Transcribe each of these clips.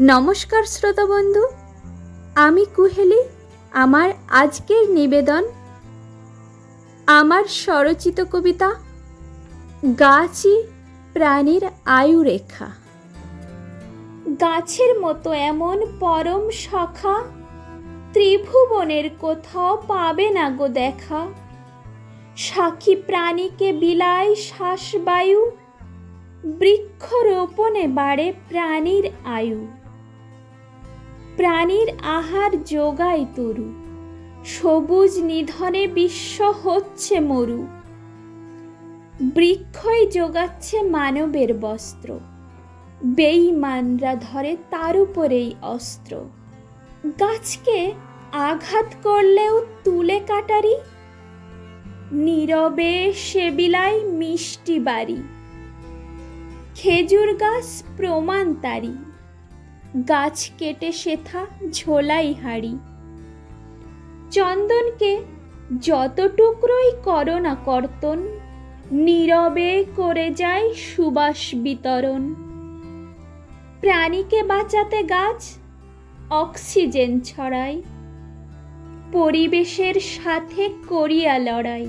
নমস্কার শ্রোতা বন্ধু, আমি কুহেলি। আমার আজকের নিবেদন আমার স্বরচিত কবিতা গাছই প্রাণীর আয়ু রেখা। গাছের মতো এমন পরম সখা ত্রিভুবনের কোথাও পাবে না গো দেখা। সাক্ষী প্রাণীকে বিলায় শ্বাসবায়ু, বৃক্ষরোপণে বাড়ে প্রাণীর আয়ু। প্রাণীর আহার যোগায় তরু, সবুজ নিধনে বিশ্ব হচ্ছে মরু। বৃক্ষই যোগাচ্ছে মানবের বস্ত্র, বেঈমানরা ধরে তার উপরেই অস্ত্র। গাছকে আঘাত করলেও তুলে কাটারি, নীরবে সে বিলায় মিষ্টি বাড়ি। খেজুর গাছ প্রমাণ তারি, গাছ কেটে সেথা ঝোলাই হাড়ি। চন্দনকে যত টুকরোই করো না কর্তন, নীরবে করে যায় সুবাস বিতরণ। প্রাণীকে বাঁচাতে গাছ অক্সিজেন ছড়ায়, পরিবেশের সাথে করিয়া লড়াই।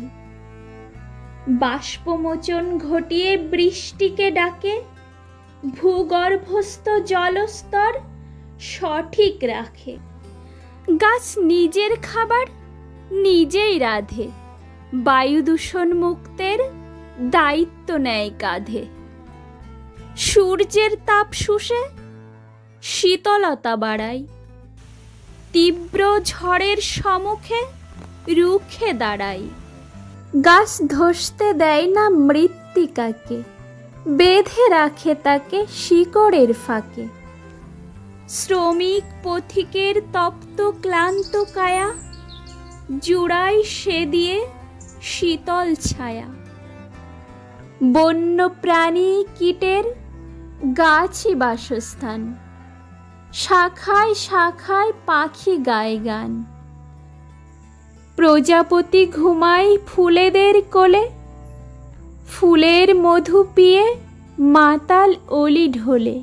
বাষ্পমোচন ঘটিয়ে বৃষ্টিকে ডাকে, ভূগর্ভস্থ জলস্তর সঠিক রাখে। গাছ নিজের খাবার নিজেই রাধে, বায়ু দূষণ মুক্তের দায়িত্ব নেয় কাঁধে। সূর্যের তাপ শুষে শীতলতা বাড়ায়, তীব্র ঝড়ের সম্মুখে রুখে দাঁড়ায়। গাছ ধসতে দেয় না মৃত্তিকাকে, বেঁধে রাখে তাকে শিকড়ের ফাঁকে। শ্রমিক পথিকের তপ্ত ক্লান্ত কায়া, জুড়ায় সে দিয়ে শীতল ছায়া। বন্য প্রাণী কীটের গাছই বাসস্থান, শাখায় শাখায় পাখি গায় গান। প্রজাপতি ঘুমায় ফুলেদের কোলে, ফুলের মধু পিয়ে মাতাল অলি ঢোলে।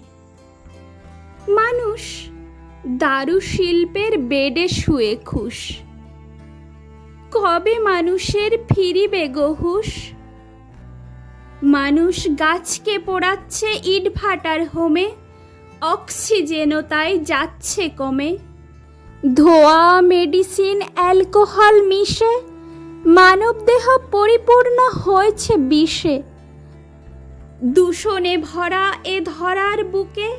মানুষ দারু শিল্পের বেডে শুয়ে খুশ, কবে মানুষের ফিরিবে গো হুঁশ। মানুষ গাছকে পোড়াচ্ছে ইট ভাটার হোমে, অক্সিজেনও তাই যাচ্ছে কমে। ধোঁয়া, মেডিসিন, অ্যালকোহল মিশে মানবদেহ পরিপূর্ণ হয়েছে বিষে। দূষণে ভরা এ ধরার বুকে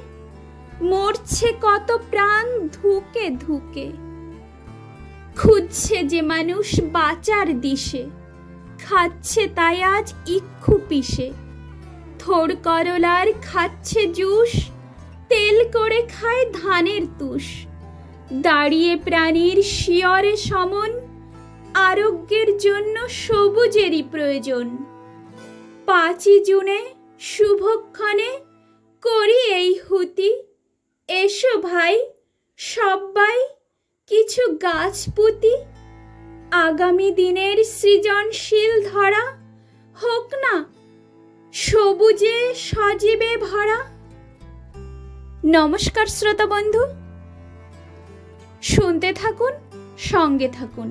মরছে কত প্রাণ ধুকে ধুকে। খুঁজছে যে মানুষ বাঁচার দিশে, খাচ্ছে তাই আজ ইক্ষু পিষে। থোড় করলার খাচ্ছে জুস, তেল করে খায় ধানের তুষ। দাঁড়িয়ে প্রাণীর শিয়রে সমন, আরোগ্যের জন্য সবুজেরই প্রয়োজন। 5ই জুনে শুভক্ষণে করি এই হুতি, এসো ভাই সব্বাই কিছু গাছ পুঁতি। আগামী দিনের সৃজনশীল ধরা হোক না সবুজে সজীবে ভরা। নমস্কার শ্রোতা বন্ধু, শুনতে থাকুন, সঙ্গে থাকুন।